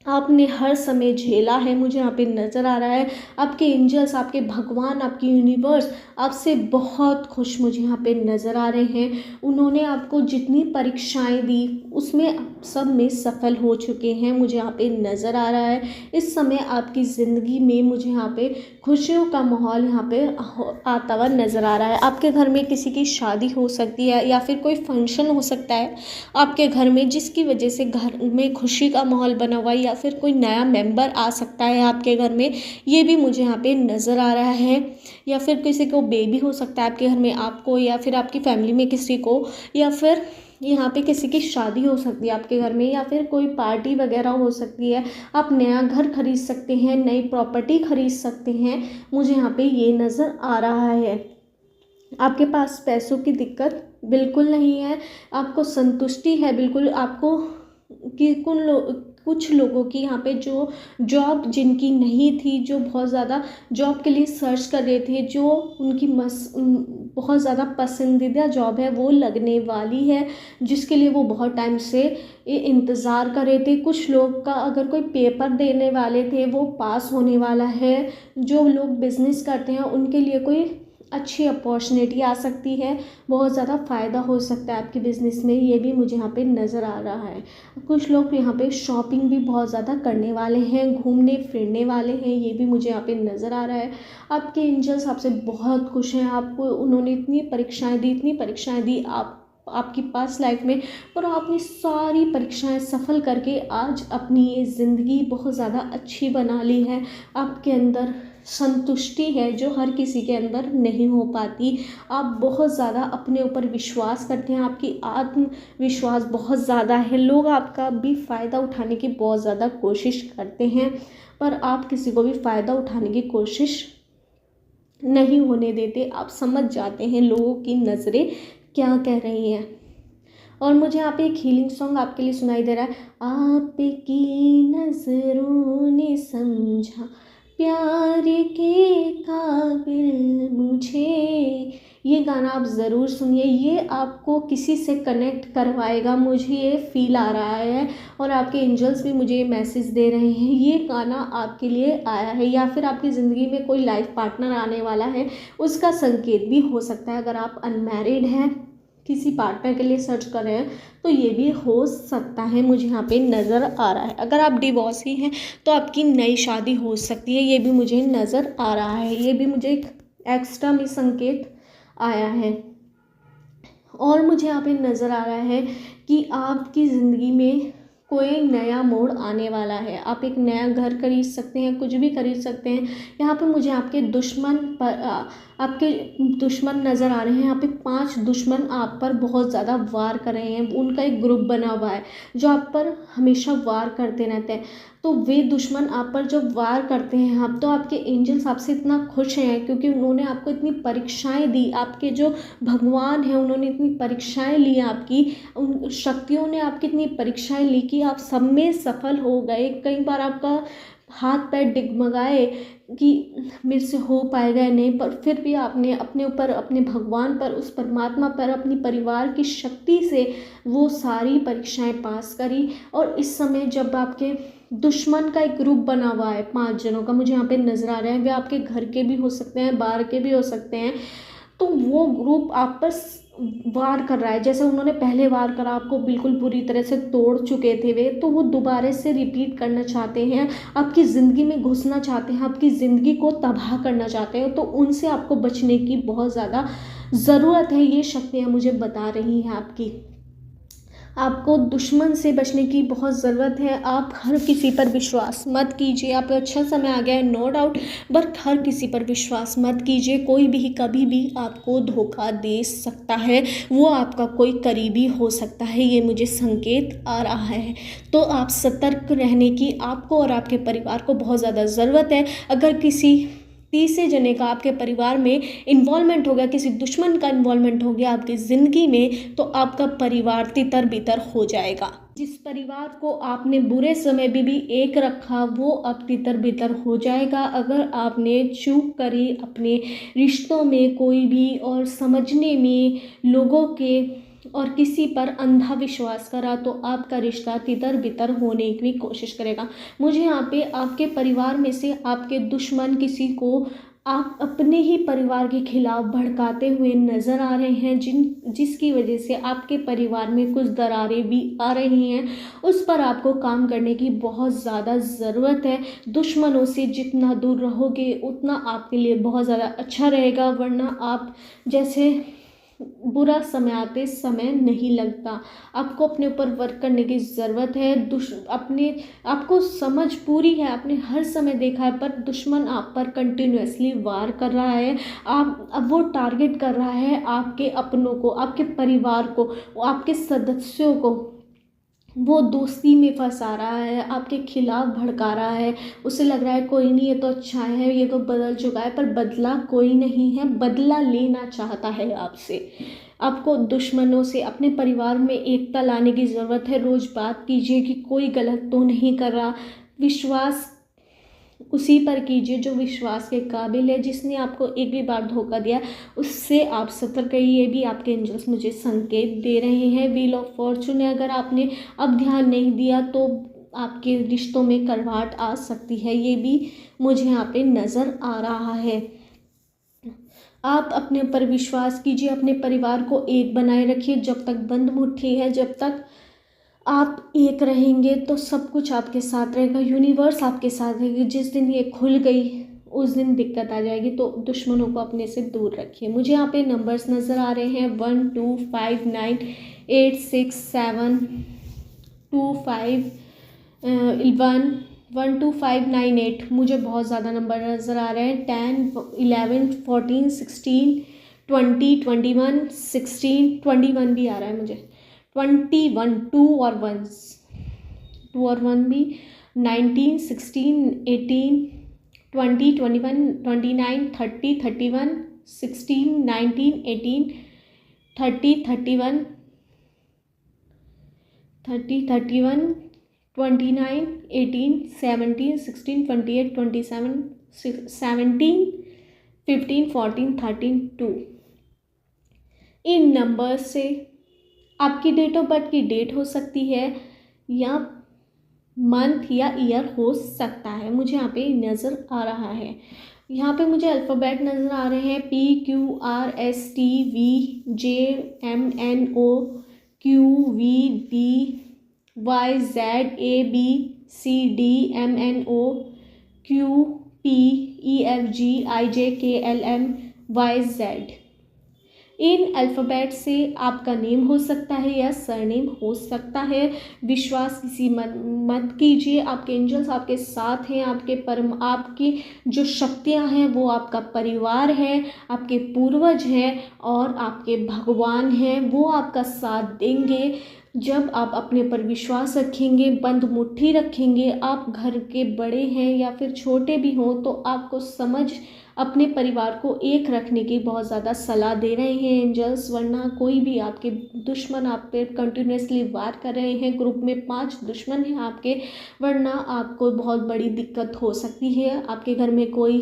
आपने हर समय झेला है, मुझे यहाँ पे नज़र आ रहा है। आपके एंजल्स, आपके भगवान, आपकी यूनिवर्स आपसे बहुत खुश मुझे यहाँ पे नज़र आ रहे हैं। उन्होंने आपको जितनी परीक्षाएं दी उसमें सब में सफल हो चुके हैं, मुझे यहाँ पे नज़र आ रहा है। इस समय आपकी ज़िंदगी में मुझे यहाँ पे खुशियों का माहौल यहाँ पे आता हुआ नज़र आ रहा है। आपके घर में किसी की शादी हो सकती है या फिर कोई फंक्शन हो सकता है आपके घर में, जिसकी वजह से घर में खुशी का माहौल बना हुआ है, या फिर कोई नया मेंबर आ सकता है आपके घर में, ये भी मुझे यहाँ पे नज़र आ रहा है। या फिर किसी को बेबी हो सकता है आपके घर में, आपको या फिर आपकी फैमिली में किसी को, या फिर यहाँ पे किसी की शादी हो सकती है आपके घर में, या फिर कोई पार्टी वगैरह हो सकती है। आप नया घर खरीद सकते हैं, नई प्रॉपर्टी खरीद सकते हैं, मुझे यहाँ पे ये नज़र आ रहा है। आपके पास पैसों की दिक्कत बिल्कुल नहीं है, आपको संतुष्टि है बिल्कुल। आपको कि कुछ लोगों की यहाँ पे जो जॉब जिनकी नहीं थी, जो बहुत ज़्यादा जॉब के लिए सर्च कर रहे थे, जो उनकी बहुत ज़्यादा पसंदीदा जॉब है वो लगने वाली है, जिसके लिए वो बहुत टाइम से इंतज़ार कर रहे थे। कुछ लोग का अगर कोई पेपर देने वाले थे वो पास होने वाला है। जो लोग बिज़नेस करते हैं उनके लिए कोई अच्छी अपॉर्चुनिटी आ सकती है, बहुत ज़्यादा फ़ायदा हो सकता है आपके बिज़नेस में, ये भी मुझे यहाँ पे नज़र आ रहा है। कुछ लोग यहाँ पे शॉपिंग भी बहुत ज़्यादा करने वाले हैं, घूमने फिरने वाले हैं, ये भी मुझे यहाँ पे नज़र आ रहा है। आपके एंजल्स आपसे बहुत खुश हैं, आपको उन्होंने इतनी परीक्षाएं दी आपकी पास लाइफ में, और आपने सारी परीक्षाएं सफल करके आज अपनी ये ज़िंदगी बहुत ज़्यादा अच्छी बना ली है। आपके अंदर संतुष्टि है जो हर किसी के अंदर नहीं हो पाती। आप बहुत ज़्यादा अपने ऊपर विश्वास करते हैं, आपकी आत्मविश्वास बहुत ज़्यादा है। लोग आपका भी फ़ायदा उठाने की बहुत ज़्यादा कोशिश करते हैं, पर आप किसी को भी फ़ायदा उठाने की कोशिश नहीं होने देते। आप समझ जाते हैं लोगों की नज़रें क्या कह रही हैं। और मुझे यहाँ पे एक हीलिंग सॉन्ग आपके लिए सुनाई दे रहा है। आपकी नज़रों ने समझा प्यार के काबिल मुझे। ये गाना आप ज़रूर सुनिए, ये आपको किसी से कनेक्ट करवाएगा, मुझे ये फील आ रहा है। और आपके एंजल्स भी मुझे ये मैसेज दे रहे हैं, ये गाना आपके लिए आया है। या फिर आपकी ज़िंदगी में कोई लाइफ पार्टनर आने वाला है, उसका संकेत भी हो सकता है। अगर आप अनमैरिड हैं, किसी पार्टनर के लिए सर्च कर रहे हैं, तो ये भी हो सकता है, मुझे यहाँ पे नज़र आ रहा है। अगर आप डिवोर्सी हैं तो आपकी नई शादी हो सकती है, ये भी मुझे नज़र आ रहा है। ये भी मुझे एक एक्स्ट्रा में संकेत आया है। और मुझे यहाँ पे नज़र आ रहा है कि आपकी ज़िंदगी में कोई नया मोड़ आने वाला है। आप एक नया घर खरीद सकते हैं, कुछ भी खरीद सकते हैं। यहाँ पे मुझे आपके दुश्मन नज़र आ रहे हैं। यहाँ पे 5 दुश्मन आप पर बहुत ज़्यादा वार कर रहे हैं। उनका एक ग्रुप बना हुआ है जो आप पर हमेशा वार करते रहते हैं। तो वे दुश्मन आप पर जब वार करते हैं, आप तो आपके एंजल्स आपसे इतना खुश हैं, क्योंकि उन्होंने आपको इतनी परीक्षाएं दी। आपके जो भगवान हैं उन्होंने इतनी परीक्षाएं ली आपकी, उन शक्तियों ने आपकी इतनी परीक्षाएं ली कि आप सब में सफल हो गए। कई बार आपका हाथ पैर डिगमगाए कि मेरे से हो पाएगा या नहीं, पर फिर भी आपने अपने ऊपर, अपने भगवान पर, उस परमात्मा पर, अपनी परिवार की शक्ति से वो सारी परीक्षाएं पास करी। और इस समय जब आपके दुश्मन का एक ग्रुप बना हुआ है 5 जनों का, मुझे यहाँ पे नज़र आ रहा है, वे आपके घर के भी हो सकते हैं, बाहर के भी हो सकते हैं। तो वो ग्रुप आप पर वार कर रहा है, जैसे उन्होंने पहले वार करा, आपको बिल्कुल बुरी तरह से तोड़ चुके थे वे, तो वो दोबारा से रिपीट करना चाहते हैं, आपकी ज़िंदगी में घुसना चाहते हैं, आपकी ज़िंदगी को तबाह करना चाहते हैं। तो उनसे आपको बचने की बहुत ज़्यादा ज़रूरत है, ये शक्तियाँ मुझे बता रही हैं। आपको दुश्मन से बचने की बहुत ज़रूरत है। आप हर किसी पर विश्वास मत कीजिए। आप अच्छा समय आ गया है, नो डाउट, बट हर किसी पर विश्वास मत कीजिए। कोई भी कभी भी आपको धोखा दे सकता है, वो आपका कोई करीबी हो सकता है, ये मुझे संकेत आ रहा है। तो आप सतर्क रहने की आपको और आपके परिवार को बहुत ज़्यादा ज़रूरत है। अगर किसी तीसरे जने का आपके परिवार में इन्वॉल्वमेंट हो गया, किसी दुश्मन का इन्वॉल्वमेंट हो गया आपकी ज़िंदगी में, तो आपका परिवार तितर बितर हो जाएगा। जिस परिवार को आपने बुरे समय में भी एक रखा, वो अब तितर बितर हो जाएगा। अगर आपने चूक करी अपने रिश्तों में कोई भी, और समझने में लोगों के और किसी पर अंधा विश्वास करा, तो आपका रिश्ता तितर बितर होने की कोशिश करेगा। मुझे यहाँ पे आपके परिवार में से आपके दुश्मन किसी को आप अपने ही परिवार के खिलाफ भड़काते हुए नज़र आ रहे हैं, जिसकी वजह से आपके परिवार में कुछ दरारें भी आ रही हैं। उस पर आपको काम करने की बहुत ज़्यादा ज़रूरत है। दुश्मनों से जितना दूर रहोगे उतना आपके लिए बहुत ज़्यादा अच्छा रहेगा, वरना आप जैसे बुरा समय आते समय नहीं लगता। आपको अपने ऊपर वर्क करने की ज़रूरत है। आपको समझ पूरी है, आपने हर समय देखा है, पर दुश्मन आप पर कंटिन्यूअसली वार कर रहा है। आप अब वो टारगेट कर रहा है आपके अपनों को, आपके परिवार को, आपके सदस्यों को। वो दोस्ती में फंसा रहा है, आपके खिलाफ भड़का रहा है। उसे लग रहा है कोई नहीं, ये तो अच्छा है, ये तो बदल चुका है, पर बदला कोई नहीं है। बदला लेना चाहता है आपसे। आपको दुश्मनों से अपने परिवार में एकता लाने की ज़रूरत है। रोज़ बात कीजिए कि कोई गलत तो नहीं कर रहा। विश्वास उसी पर कीजिए जो विश्वास के काबिल है। जिसने आपको एक भी बार धोखा दिया, उससे आप सतर्क रहिए। ये भी आपके एंजल्स मुझे संकेत दे रहे हैं। व्हील ऑफ फॉर्चून है, अगर आपने अब ध्यान नहीं दिया तो आपके रिश्तों में करवाट आ सकती है। ये भी मुझे यहाँ पे नज़र आ रहा है। आप अपने ऊपर विश्वास कीजिए, अपने परिवार को एक बनाए रखिए। जब तक बंद मुट्ठी है, जब तक आप एक रहेंगे तो सब कुछ आपके साथ रहेगा। यूनिवर्स आपके साथ रहेगी। जिस दिन ये खुल गई उस दिन दिक्कत आ जाएगी। तो दुश्मनों को अपने से दूर रखिए। मुझे यहाँ पे नंबर्स नज़र आ रहे हैं 1 2 5 9 8 6 7 2 5 1 1 2 5 9 8। मुझे बहुत ज़्यादा नंबर नज़र आ रहे हैं। 10 11 14 16 20 21 16 21 भी आ रहा है मुझे। 21 टू और वन भी 19 16 18 20 21 29 30 31 16 19 18 30 31 30 31 29 18 17 16 28 27 17 15 14 13 2। इन नंबर से आपकी डेट ऑफ बर्थ की डेट हो सकती है या मंथ या ईयर हो सकता है। मुझे यहाँ पे नज़र आ रहा है। यहाँ पे मुझे अल्फ़ाबेट नज़र आ रहे हैं PQRSTVJMNOQVBCDMNOQPEFGIJKLMYZ। इन अल्फ़ाबेट से आपका नेम हो सकता है या सरनेम हो सकता है। विश्वास किसी मत कीजिए। आपके एंजल्स आपके साथ हैं। आपकी जो शक्तियां हैं वो आपका परिवार है, आपके पूर्वज हैं और आपके भगवान हैं। वो आपका साथ देंगे जब आप अपने पर विश्वास रखेंगे, बंद मुट्ठी रखेंगे। आप घर के बड़े हैं या फिर छोटे भी हों तो आपको समझ अपने परिवार को एक रखने की बहुत ज़्यादा सलाह दे रहे हैं एंजल्स। वरना कोई भी आपके दुश्मन आप पे कंटिन्यूसली वार कर रहे हैं। ग्रुप में 5 दुश्मन हैं आपके, वरना आपको बहुत बड़ी दिक्कत हो सकती है। आपके घर में कोई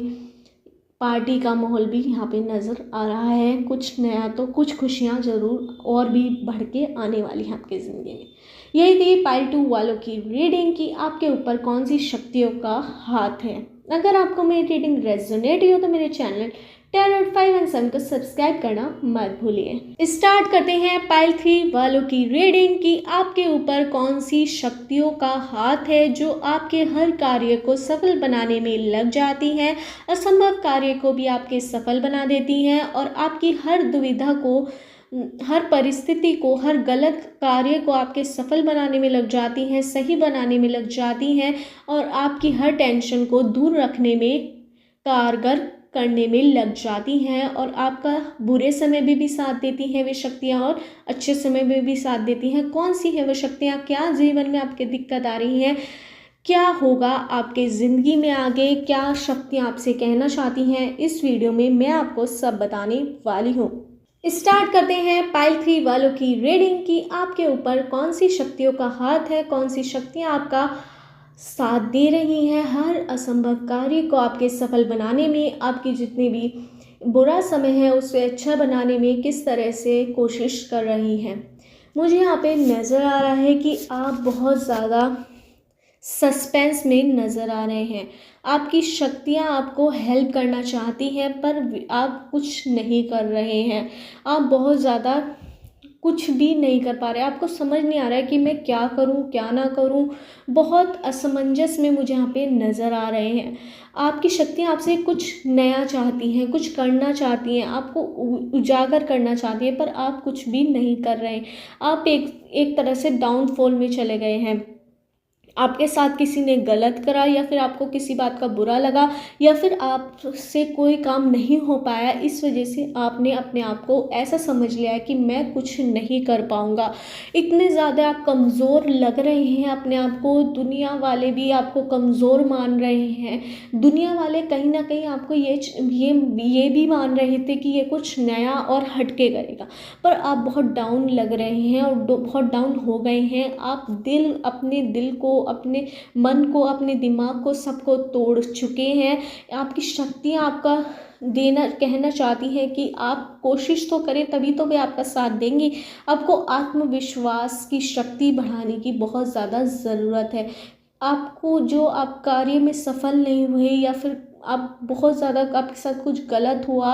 पार्टी का माहौल भी यहाँ पे नज़र आ रहा है। कुछ नया तो कुछ खुशियाँ ज़रूर और भी बढ़ के आने वाली हैं आपकी ज़िंदगी में। यही थी पाइल 2 वालों की रीडिंग कि आपके ऊपर कौन सी शक्तियों का हाथ है। अगर आपको मेरी रीडिंग रेजोनेट हुई हो तो मेरे चैनल 10 और 5 एंड 7 को सब्सक्राइब करना मत भूलिए। स्टार्ट करते हैं पाइल 3 वालों की रीडिंग कि आपके ऊपर कौन सी शक्तियों का हाथ है जो आपके हर कार्य को सफल बनाने में लग जाती हैं, असंभव कार्य को भी आपके सफल बना देती हैं और आपकी हर दुविधा को, हर परिस्थिति को, हर गलत कार्य को आपके सफल बनाने में लग जाती हैं, सही बनाने में लग जाती हैं और आपकी हर टेंशन को दूर रखने में, कारगर करने में लग जाती हैं और आपका बुरे समय में भी साथ देती हैं वे शक्तियाँ और अच्छे समय में भी साथ देती हैं। कौन सी है वो शक्तियाँ, क्या जीवन में आपके दिक्कत आ रही हैं, क्या होगा आपके ज़िंदगी में आगे, क्या शक्तियाँ आपसे कहना चाहती हैं, इस वीडियो में मैं आपको सब बताने वाली हूँ। स्टार्ट करते हैं पाइल 3 वालों की रीडिंग कि आपके ऊपर कौन सी शक्तियों का हाथ है, कौन सी शक्तियाँ आपका साथ दे रही हैं हर असंभव कार्य को आपके सफल बनाने में, आपकी जितनी भी बुरा समय है उसे अच्छा बनाने में किस तरह से कोशिश कर रही हैं। मुझे यहाँ पे नज़र आ रहा है कि आप बहुत ज़्यादा सस्पेंस में नज़र आ रहे हैं। आपकी शक्तियाँ आपको हेल्प करना चाहती हैं पर आप कुछ नहीं कर रहे हैं। आप बहुत ज़्यादा कुछ भी नहीं कर पा रहे, आपको समझ नहीं आ रहा है कि मैं क्या करूं क्या ना करूं। बहुत असमंजस में मुझे यहाँ पे नज़र आ रहे हैं। आपकी शक्तियाँ आपसे कुछ नया चाहती हैं, कुछ करना चाहती हैं, आपको उजागर करना चाहती हैं, पर आप कुछ भी नहीं कर रहे हैं। आप एक एक तरह से डाउनफॉल में चले गए हैं। आपके साथ किसी ने गलत करा, या फिर आपको किसी बात का बुरा लगा, या फिर आपसे कोई काम नहीं हो पाया, इस वजह से आपने अपने आप को ऐसा समझ लिया है कि मैं कुछ नहीं कर पाऊँगा। इतने ज़्यादा आप कमज़ोर लग रहे हैं अपने आप को, दुनिया वाले भी आपको कमज़ोर मान रहे हैं। दुनिया वाले कहीं ना कहीं आपको ये भी मान रहे थे कि ये कुछ नया और हटके करेगा, पर आप बहुत डाउन लग रहे हैं और बहुत डाउन हो गए हैं। आप अपने दिल को, अपने मन को, अपने दिमाग को, सबको तोड़ चुके हैं। आपकी शक्तियाँ आपका कहना चाहती हैं कि आप कोशिश तो करें, तभी तो वे आपका साथ देंगी। आपको आत्मविश्वास की शक्ति बढ़ाने की बहुत ज़्यादा ज़रूरत है। आपको जो आप कार्य में सफल नहीं हुए, या फिर आप बहुत ज़्यादा आपके साथ कुछ गलत हुआ,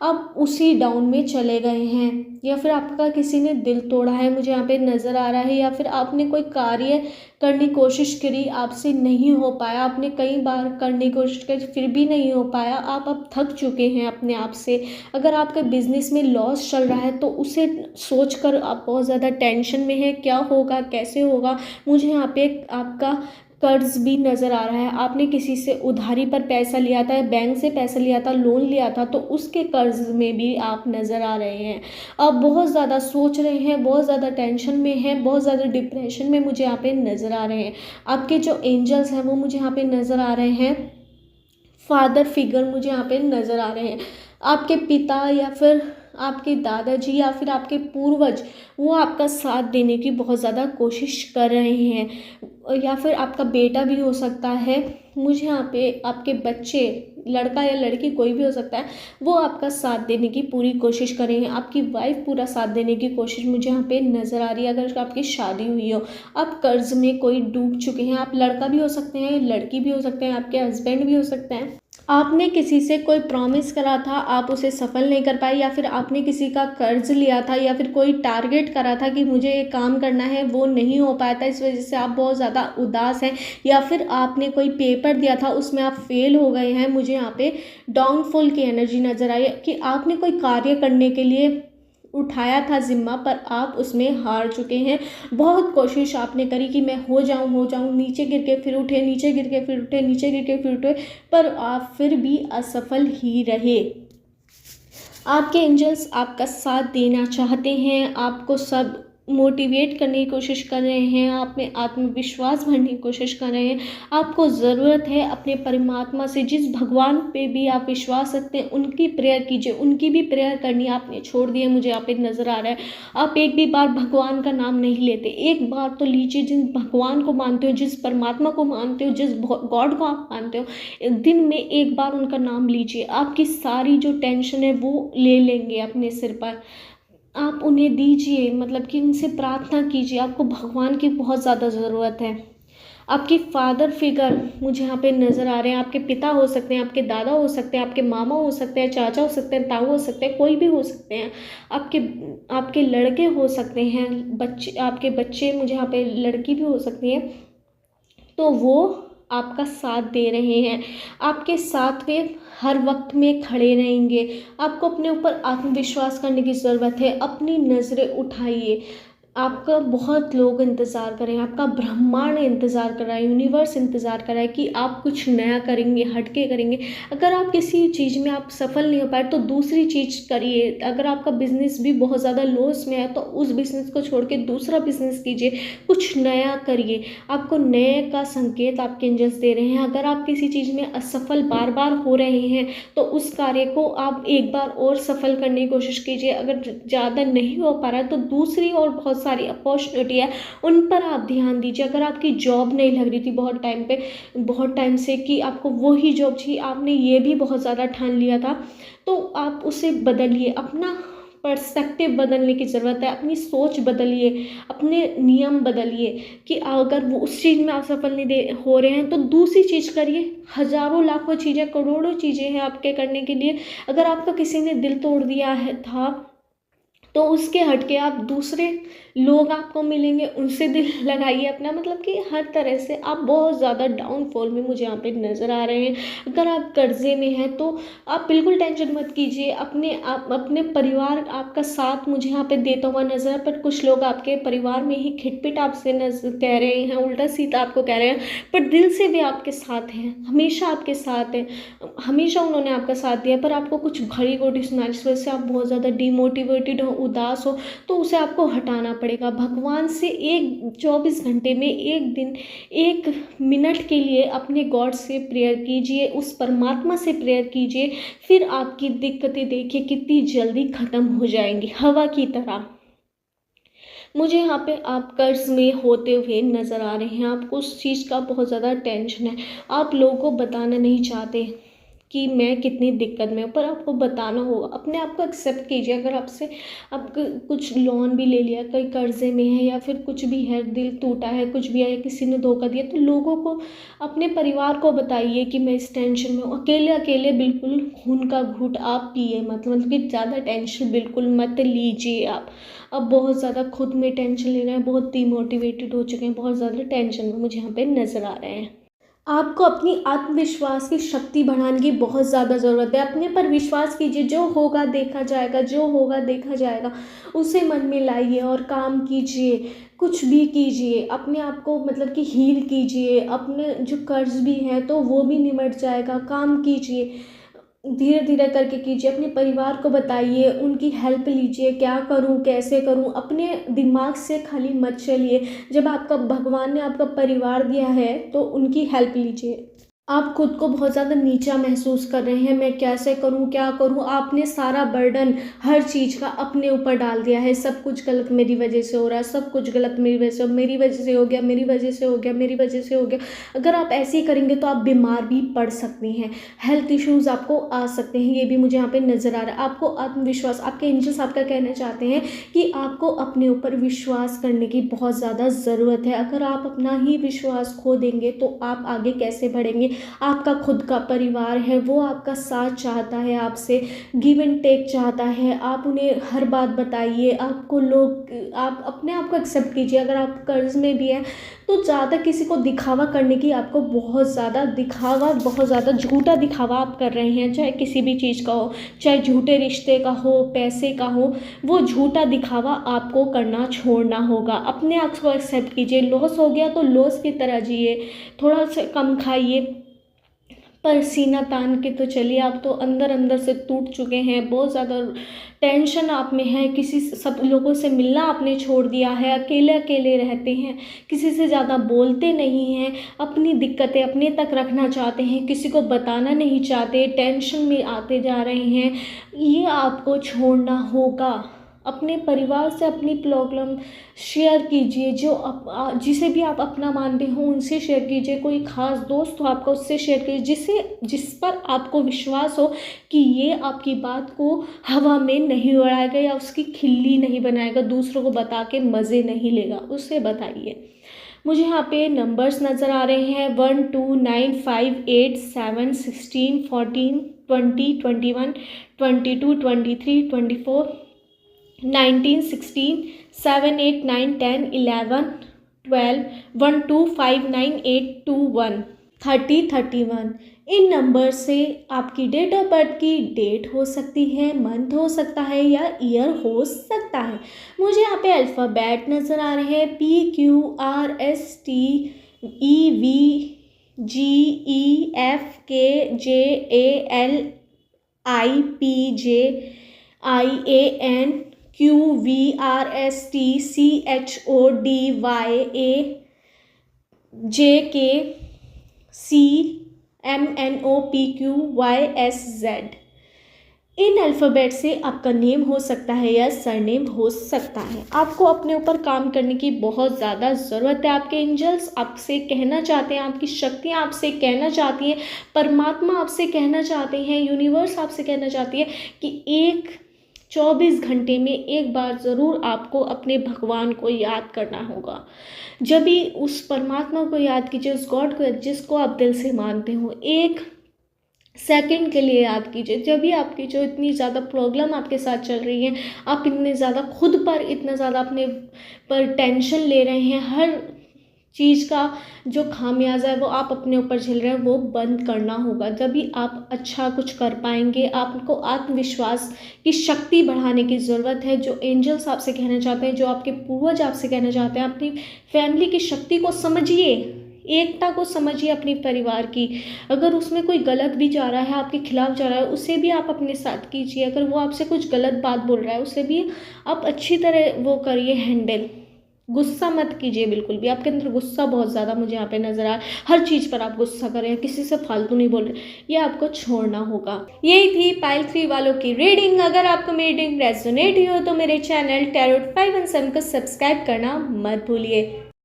आप उसी डाउन में चले गए हैं, या फिर आपका किसी ने दिल तोड़ा है, मुझे यहाँ पे नज़र आ रहा है। या फिर आपने कोई कार्य करने की कोशिश करी, आपसे नहीं हो पाया, आपने कई बार करने की कोशिश करी फिर भी नहीं हो पाया। आप अब थक चुके हैं अपने आप से। अगर आपके बिजनेस में लॉस चल रहा है तो उसे सोचकर आप बहुत ज़्यादा टेंशन में हैं, क्या होगा कैसे होगा। मुझे यहाँ पे आपका कर्ज भी नज़र आ रहा है। आपने किसी से उधारी पर पैसा लिया था, बैंक से पैसा लिया था, लोन लिया था, तो उसके कर्ज में भी आप नज़र आ रहे हैं। आप बहुत ज़्यादा सोच रहे हैं, बहुत ज़्यादा टेंशन में हैं, बहुत ज़्यादा डिप्रेशन में मुझे यहाँ पे नज़र आ रहे हैं। आपके जो एंजल्स हैं वो मुझे यहाँ पे नज़र आ रहे हैं। फादर फिगर मुझे यहाँ पे नज़र आ रहे हैं। आपके पिता, या फिर आपके दादाजी, या फिर आपके पूर्वज, वो आपका साथ देने की बहुत ज़्यादा कोशिश कर रहे हैं। या फिर आपका बेटा भी हो सकता है। मुझे यहाँ पे आपके बच्चे, लड़का या लड़की कोई भी हो सकता है, वो आपका साथ देने की पूरी कोशिश कर रहे हैं। आपकी वाइफ पूरा साथ देने की कोशिश मुझे यहाँ पे नज़र आ रही है। अगर आपकी शादी हुई हो, आप कर्ज में कोई डूब चुके हैं, आप लड़का भी हो सकते हैं, लड़की भी हो सकते हैं, आपके हस्बैंड भी हो सकते हैं। आपने किसी से कोई प्रॉमिस करा था, आप उसे सफल नहीं कर पाए, या फिर आपने किसी का कर्ज लिया था, या फिर कोई टारगेट करा था कि मुझे ये काम करना है, वो नहीं हो पाया था, इस वजह से आप बहुत ज़्यादा उदास हैं। या फिर आपने कोई पेपर दिया था, उसमें आप फेल हो गए हैं। मुझे यहाँ पे डाउनफॉल की एनर्जी नज़र आई कि आपने कोई कार्य करने के लिए उठाया था जिम्मा, पर आप उसमें हार चुके हैं। बहुत कोशिश आपने करी कि मैं हो जाऊं, नीचे गिर के फिर उठे, नीचे गिर के फिर उठे, नीचे गिर के फिर उठे, पर आप फिर भी असफल ही रहे। आपके एंजल्स आपका साथ देना चाहते हैं, आपको सब मोटिवेट करने की कोशिश कर रहे हैं, आप में आत्मविश्वास भरने की कोशिश कर रहे हैं। आपको ज़रूरत है अपने परमात्मा से, जिस भगवान पे भी आप विश्वास रखते हैं उनकी प्रेयर कीजिए। उनकी भी प्रेयर करनी आपने छोड़ दी है, मुझे यहाँ पे नज़र आ रहा है। आप एक भी बार भगवान का नाम नहीं लेते। एक बार तो लीजिए, जिस भगवान को मानते हो, जिस परमात्मा को मानते हो, जिस गॉड को आप मानते हो, दिन में एक बार उनका नाम लीजिए। आपकी सारी जो टेंशन है वो ले लेंगे अपने सिर पर। आप उन्हें दीजिए, मतलब कि उनसे प्रार्थना कीजिए। आपको भगवान की बहुत ज़्यादा ज़रूरत है। आपके फादर फिगर मुझे यहाँ पे नज़र आ रहे हैं। आपके पिता हो सकते हैं, आपके दादा हो सकते हैं, आपके मामा हो सकते हैं, चाचा हो सकते हैं, ताऊ हो सकते हैं, कोई भी हो सकते हैं। आपके आपके लड़के हो सकते हैं, बच्चे, आपके बच्चे, मुझे यहाँ पे लड़की भी हो सकती है, तो वो आपका साथ दे रहे हैं। आपके साथ वे हर वक्त में खड़े रहेंगे। आपको अपने ऊपर आत्मविश्वास करने की ज़रूरत है। अपनी नज़रें उठाइए। आपका बहुत लोग इंतज़ार कर रहे हैं, आपका ब्रह्मांड इंतज़ार कर रहा है, यूनिवर्स इंतज़ार कर रहा है कि आप कुछ नया करेंगे, हटके करेंगे। अगर आप किसी चीज़ में आप सफल नहीं हो पाए तो दूसरी चीज़ करिए। अगर आपका बिजनेस भी बहुत ज़्यादा लॉस में है तो उस बिज़नेस को छोड़ के दूसरा बिज़नेस कीजिए, कुछ नया करिए। आपको नए का संकेत आपके एंजल्स दे रहे हैं। अगर आप किसी चीज़ में असफल बार बार हो रहे हैं तो उस कार्य को आप एक बार और सफल करने की कोशिश कीजिए। अगर ज़्यादा नहीं हो पा रहा है तो दूसरी और बहुत सारी अपॉर्चुनिटी है, उन पर आप ध्यान दीजिए। अगर आपकी जॉब नहीं लग रही थी बहुत टाइम से कि आपको वही जॉब चाहिए, आपने ये भी बहुत ज़्यादा ठान लिया था, तो आप उसे बदलिए। अपना पर्सपेक्टिव बदलने की ज़रूरत है। अपनी सोच बदलिए, अपने नियम बदलिए कि अगर वो उस चीज़ में आप सफल नहीं हो रहे हैं तो दूसरी चीज़ करिए। हज़ारों लाखों चीज़ें, करोड़ों चीज़ें हैं आपके करने के लिए। अगर आपका किसी ने दिल तोड़ दिया है था तो उसके हट के आप दूसरे लोग आपको मिलेंगे, उनसे दिल लगाइए अपना, मतलब कि हर तरह से आप बहुत ज़्यादा डाउनफॉल में मुझे यहाँ पे नज़र आ रहे हैं। अगर आप कर्ज़े में हैं तो आप बिल्कुल टेंशन मत कीजिए, अपने परिवार आपका साथ मुझे यहाँ पे देता हुआ नज़र है, पर कुछ लोग आपके परिवार में ही खिटपिट आपसे नजर कह रहे हैं, उल्टा सीधा आपको कह रहे हैं, पर दिल से वे आपके साथ हैं, हमेशा आपके साथ हैं, हमेशा उन्होंने आपका साथ दिया, पर आपको कुछ घड़ी घोटी सुना जिस वजह से आप बहुत ज़्यादा डिमोटिवेटेड हो, उदास हो, तो उसे आपको हटाना पड़ेगा। भगवान से एक 24 घंटे में एक दिन 1 मिनट के लिए अपने गॉड से प्रेयर कीजिए, उस परमात्मा से प्रेयर कीजिए, फिर आपकी दिक्कतें देखिए कितनी जल्दी ख़त्म हो जाएंगी हवा की तरह। मुझे यहाँ पे आप कर्ज में होते हुए नज़र आ रहे हैं, आपको उस चीज़ का बहुत ज़्यादा टेंशन है, आप लोगों को बताना नहीं चाहते कि मैं कितनी दिक्कत में हूँ, पर आपको बताना होगा। अपने आप को एक्सेप्ट कीजिए। अगर आपसे आप कुछ लोन भी ले लिया, कई कर्जे में है, या फिर कुछ भी है, दिल टूटा है, कुछ भी है, या किसी ने धोखा दिया, तो लोगों को, अपने परिवार को बताइए कि मैं इस टेंशन में हूँ। अकेले अकेले बिल्कुल खून का घूंट आप पिए मत, मतलब कि ज़्यादा टेंशन बिल्कुल मत लीजिए आप। अब बहुत ज़्यादा खुद में टेंशन ले रहे हैं, बहुत डिमोटिवेटेड हो चुके हैं, बहुत ज़्यादा टेंशन में मुझे यहाँ पे नज़र आ रहे हैं। आपको अपनी आत्मविश्वास की शक्ति बढ़ाने की बहुत ज़्यादा ज़रूरत है। अपने पर विश्वास कीजिए, जो होगा देखा जाएगा, जो होगा देखा जाएगा, उसे मन में लाइए और काम कीजिए, कुछ भी कीजिए, अपने आप को मतलब कि हील कीजिए, अपने जो कर्ज भी है तो वो भी निमट जाएगा, काम कीजिए, धीरे धीरे करके कीजिए, अपने परिवार को बताइए, उनकी हेल्प लीजिए, क्या करूं कैसे करूं, अपने दिमाग से खाली मत चलिए। जब आपका भगवान ने आपका परिवार दिया है तो उनकी हेल्प लीजिए। आप खुद को बहुत ज़्यादा नीचा महसूस कर रहे हैं, मैं कैसे करूं क्या करूं, आपने सारा बर्डन हर चीज़ का अपने ऊपर डाल दिया है, सब कुछ गलत मेरी वजह से हो रहा है, सब कुछ गलत मेरी वजह से, मेरी वजह से हो गया, मेरी वजह से हो गया, मेरी वजह से हो गया। अगर आप ऐसे ही करेंगे तो आप बीमार भी पड़ सकते हैं, हेल्थ इश्यूज़ आपको आ सकते हैं, ये भी मुझे यहाँ पे नज़र आ रहा है। आपको आत्मविश्वास, आपके एंजल्स आपका कहना चाहते हैं कि आपको अपने ऊपर विश्वास करने की बहुत ज़्यादा ज़रूरत है। अगर आप अपना ही विश्वास खो देंगे तो आप आगे कैसे बढ़ेंगे। आपका खुद का परिवार है, वो आपका साथ चाहता है, आपसे गिव एंड टेक चाहता है, आप उन्हें हर बात बताइए, आपको लोग, आप अपने आप को एक्सेप्ट कीजिए। अगर आप कर्ज में भी हैं तो ज़्यादा किसी को दिखावा करने की, आपको बहुत ज़्यादा दिखावा, बहुत ज़्यादा झूठा दिखावा आप कर रहे हैं, चाहे किसी भी चीज़ का हो, चाहे झूठे रिश्ते का हो, पैसे का हो, वो झूठा दिखावा आपको करना छोड़ना होगा। अपने आप को एक्सेप्ट कीजिए, लॉस हो गया तो लॉस की तरह जिए, थोड़ा सा कम खाइए, पर सीना तान के तो चलिए। आप तो अंदर अंदर से टूट चुके हैं, बहुत ज़्यादा टेंशन आप में है, सब लोगों से मिलना आपने छोड़ दिया है, अकेले अकेले रहते हैं, किसी से ज़्यादा बोलते नहीं हैं, अपनी दिक्कतें अपने तक रखना चाहते हैं, किसी को बताना नहीं चाहते, टेंशन में आते जा रहे हैं। ये आपको छोड़ना होगा। अपने परिवार से अपनी प्रॉब्लम शेयर कीजिए, जिसे भी आप अपना मानते हो उनसे शेयर कीजिए, कोई ख़ास दोस्त हो आपका उससे शेयर कीजिए, जिस पर आपको विश्वास हो कि ये आपकी बात को हवा में नहीं उड़ाएगा या उसकी खिल्ली नहीं बनाएगा, दूसरों को बता के मज़े नहीं लेगा, उससे बताइए। मुझे यहाँ पे नंबर्स नज़र आ रहे हैं 1 2 9 5 8 7 16 14 20 21 22 23 24 19 16 7 8 9 10 11 12 1 2 5 9 8 2 1 30 31। इन नंबर से आपकी डेट ऑफ बर्थ की डेट हो सकती है, मंथ हो सकता है या ईयर हो सकता है। मुझे यहाँ पे अल्फ़ाबेट नज़र आ रहे हैं PQRSTUVVGEFKJALIPJCHODYAJKCMNOPQYSZ। इन अल्फ़ाबेट से आपका नेम हो सकता है या सरनेम हो सकता है। आपको अपने ऊपर काम करने की बहुत ज़्यादा ज़रूरत है। आपके एंजल्स आपसे कहना चाहते हैं, आपकी शक्तियाँ आपसे कहना चाहती हैं, परमात्मा आपसे कहना चाहते हैं, यूनिवर्स आपसे कहना चाहती है कि 24 घंटे में एक बार ज़रूर आपको अपने भगवान को याद करना होगा। जब भी उस परमात्मा को याद कीजिए, उस गॉड को जिसको आप दिल से मानते हो, एक सेकंड के लिए याद कीजिए। जब भी आपकी जो इतनी ज़्यादा प्रॉब्लम आपके साथ चल रही है, आप इतने ज़्यादा खुद पर इतना ज़्यादा अपने पर टेंशन ले रहे हैं, हर चीज़ का जो खामियाजा है वो आप अपने ऊपर झेल रहे हैं, वो बंद करना होगा। जब भी आप अच्छा कुछ कर पाएंगे। आपको आत्मविश्वास की शक्ति बढ़ाने की ज़रूरत है। जो एंजल्स आपसे कहना चाहते हैं, जो आपके पूर्वज आपसे कहना चाहते हैं, अपनी फैमिली की शक्ति को समझिए, एकता को समझिए अपने परिवार की। अगर उसमें कोई गलत भी जा रहा है, आपके खिलाफ जा रहा है, उसे भी आप अपने साथ कीजिए। अगर वो आपसे कुछ गलत बात बोल रहा है, उसे भी आप अच्छी तरह वो करिए हैंडल। गुस्सा मत कीजिए बिल्कुल भी। आपके अंदर गुस्सा बहुत ज़्यादा मुझे यहाँ पे नज़र आ रहा है। हर चीज़ पर आप गुस्सा कर रहे हैं, किसी से फालतू नहीं बोल रहे, ये आपको छोड़ना होगा। यही थी पाइल 3 वालों की रीडिंग। अगर आपको मेरी रीडिंग रेजोनेट हुई हो तो मेरे चैनल टैरोट 517 को सब्सक्राइब करना मत भूलिए।